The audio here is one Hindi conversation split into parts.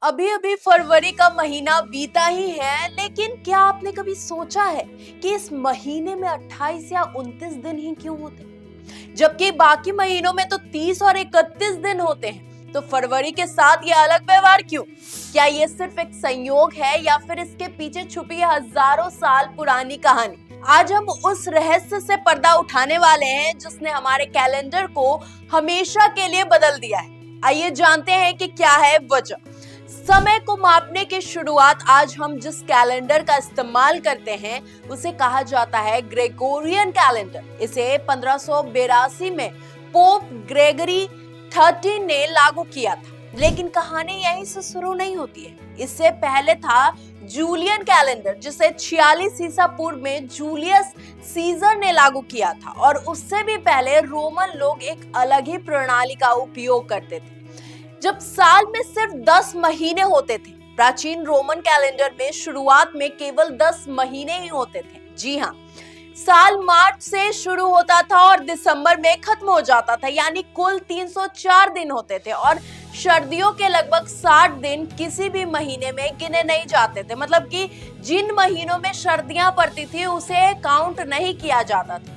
अभी अभी फरवरी का महीना बीता ही है, लेकिन क्या आपने कभी सोचा है कि इस महीने में 28 या 29 दिन ही क्यों होते हैं? जबकि बाकी महीनों में तो 30 और 31 दिन होते हैं। तो फरवरी के साथ ये अलग व्यवहार क्यों? क्या ये सिर्फ एक संयोग है या फिर इसके पीछे छुपी है हजारों साल पुरानी कहानी? आज हम उस रहस्य से पर्दा उठाने वाले हैं जिसने हमारे कैलेंडर को हमेशा के लिए बदल दिया है। आइए जानते हैं कि क्या है वजह। समय को मापने की शुरुआत आज हम जिस कैलेंडर का इस्तेमाल करते हैं उसे कहा जाता है ग्रेगोरियन कैलेंडर। इसे 1582 में पोप ग्रेगरी 13 ने लागू किया था। लेकिन कहानी यहीं से शुरू नहीं होती है। इससे पहले था जूलियन कैलेंडर, जिसे 46 ईसा पूर्व में जूलियस सीजर ने लागू किया था। और उससे भी पहले रोमन लोग एक अलग ही प्रणाली का उपयोग करते थे जब साल में सिर्फ 10 महीने होते थे। प्राचीन रोमन कैलेंडर में शुरुआत में केवल 10 महीने ही होते थे। जी हाँ, साल मार्च से शुरू होता था और दिसंबर में खत्म हो जाता था, यानी कुल 304 दिन होते थे। और सर्दियों के लगभग 60 दिन किसी भी महीने में गिने नहीं जाते थे। मतलब कि जिन महीनों में सर्दियां पड़ती थी उसे काउंट नहीं किया जाता था।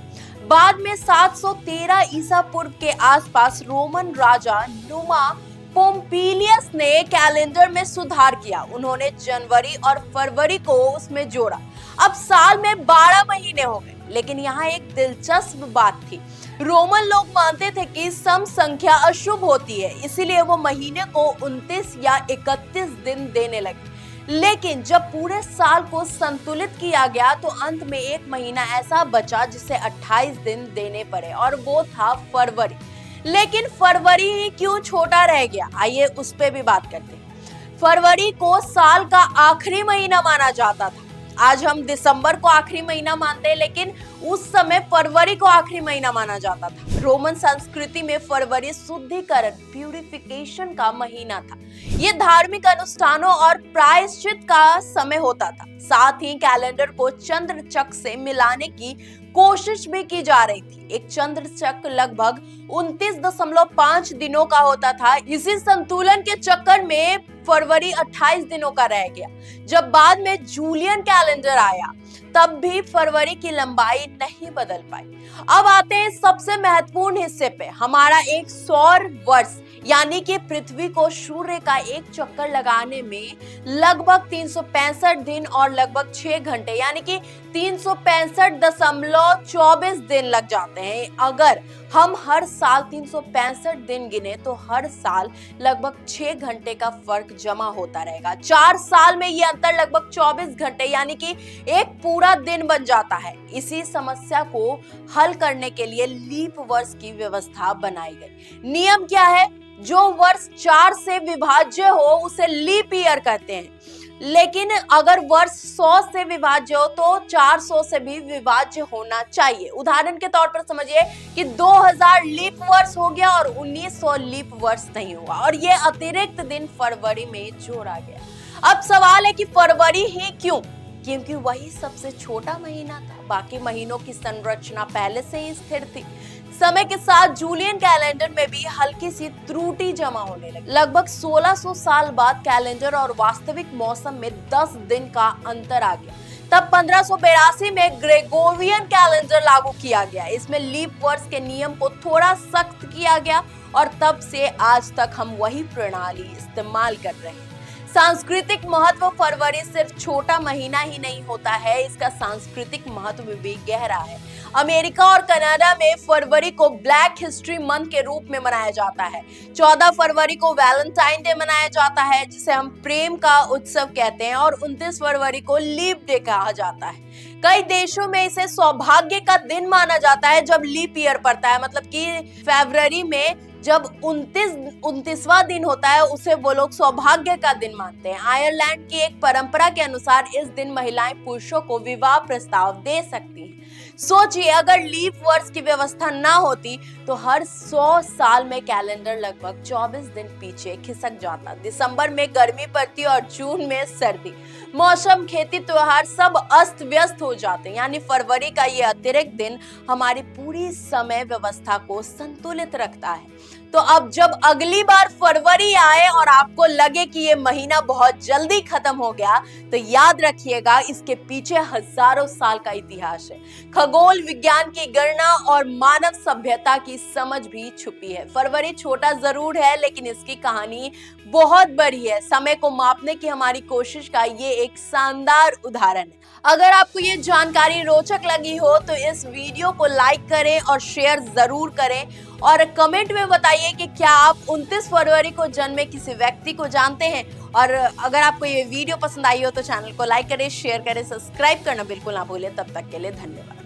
बाद में 713 ईसा पूर्व के आसपास रोमन राजा नुमा पोम्पिलियस ने कैलेंडर में सुधार किया। उन्होंने जनवरी और फरवरी को उसमें जोड़ा। अब साल में 12 महीने हो गए। लेकिन यहाँ एक दिलचस्प बात थी। रोमन लोग मानते थे कि सम संख्या अशुभ होती है, इसीलिए वो महीने को 29 या 31 दिन देने लगे। लेकिन जब पूरे साल को संतुलित किया गया तो अंत में एक महीना ऐसा बचा जिसे 28 दिन देने पड़े, और वो था फरवरी। लेकिन फरवरी ही क्यों छोटा रह गया, आइए उस पे भी बात करते हैं। फरवरी को साल का आखिरी महीना माना जाता था। आज हम दिसंबर को आखिरी महीना मानते हैं, लेकिन उस समय फरवरी को आखिरी महीना माना जाता था। रोमन संस्कृति में फरवरी शुद्धिकरण, प्यूरिफिकेशन का महीना था। ये धार्मिक अनुष्ठानों और प्रायश्चित का समय होता था। साथ ही कैलेंडर को चंद्र चक्र से मिलाने की कोशिश भी की जा रही थी। एक चंद्र चक्र लगभग 29.5 दिनों का होता था। इसी संतुलन के चक्कर में फरवरी 28 दिनों का रह गया। जब बाद में जूलियन कैलेंडर आया तब भी फरवरी की लंबाई नहीं बदल पाई। अब आते हैं सबसे महत्वपूर्ण हिस्से पे, हमारा एक सौर वर्ष, यानी कि पृथ्वी को सूर्य का एक चक्कर लगाने में लगभग 365 दिन और लगभग 6 घंटे, यानी कि 365.24 दिन लग जाते हैं। अगर हम हर साल 365 दिन गिने तो हर साल लगभग 6 घंटे का फर्क जमा होता रहेगा। 4 साल में ये अंतर लगभग 24 घंटे, यानी कि एक पूरा दिन बन जाता है। इसी समस्या को हल करने के लिए लीप वर्ष की व्यवस्था बनाई गई। नियम क्या है? जो वर्ष 4 से विभाज्य हो उसे लीप ईयर कहते हैं। लेकिन अगर वर्ष 100 से विभाज्य हो तो 400 से भी विभाज्य होना चाहिए। उदाहरण के तौर पर समझिए कि 2000 लीप वर्ष हो गया और 1900 लीप वर्ष नहीं हुआ, और ये अतिरिक्त दिन फरवरी में जोड़ा गया। अब सवाल है कि फरवरी ही क्यों? क्योंकि वही सबसे छोटा महीना था। बाकी महीनों की संरचना पहले से ही स्थिर थी। समय के साथ जूलियन कैलेंडर में भी हल्की सी त्रुटि जमा होने लगी। लगभग 1600 साल बाद कैलेंडर और वास्तविक मौसम में 10 दिन का अंतर आ गया। तब 1582 में ग्रेगोरियन कैलेंडर लागू किया गया। इसमें लीप वर्ष के नियम को थोड़ा सख्त किया गया और तब से आज तक हम वही प्रणाली इस्तेमाल कर रहे हैं। सांस्कृतिक महत्व, फरवरी सिर्फ छोटा महीना ही नहीं होता है, इसका सांस्कृतिक महत्व भी गहरा है। अमेरिका और कनाडा में फरवरी को ब्लैक हिस्ट्री मंथ के रूप में मनाया जाता है। 14 फरवरी को वैलेंटाइन डे मनाया जाता है, जिसे हम प्रेम का उत्सव कहते हैं, और 29 फरवरी को लीप डे कहा जाता है। कई देशों में इसे सौभाग्य का दिन माना जाता है जब लीप ईयर पड़ता है। मतलब कि फरवरी में जब 29वां दिन होता है उसे वो लोग सौभाग्य का दिन मानते हैं। आयरलैंड की एक परंपरा के अनुसार इस दिन महिलाएं पुरुषों को विवाह प्रस्ताव दे सकती हैं। सोचिए, अगर लीप वर्ष की व्यवस्था ना होती तो हर 100 साल में कैलेंडर लगभग 24 दिन पीछे खिसक जाता। दिसंबर में गर्मी पड़ती और जून में सर्दी। मौसम, खेती, त्योहार सब अस्त व्यस्त हो जाते हैं। यानी फरवरी का ये अतिरिक्त दिन हमारी पूरी समय व्यवस्था को संतुलित रखता है। तो अब जब अगली बार फरवरी आए और आपको लगे कि ये महीना बहुत जल्दी खत्म हो गया, तो याद रखिएगा इसके पीछे हजारों साल का इतिहास है। खगोल विज्ञान की गणना और मानव सभ्यता की समझ भी छुपी है। फरवरी छोटा जरूर है, लेकिन इसकी कहानी बहुत बड़ी है। समय को मापने की हमारी कोशिश का ये एक शानदार उदाहरण है। अगर आपको ये जानकारी रोचक लगी हो तो इस वीडियो को लाइक करें और शेयर जरूर करें, और कमेंट में बताइए कि क्या आप 29 फरवरी को जन्मे किसी व्यक्ति को जानते हैं। और अगर आपको ये वीडियो पसंद आई हो तो चैनल को लाइक करें, शेयर करें, सब्सक्राइब करना बिल्कुल ना भूलें। तब तक के लिए धन्यवाद।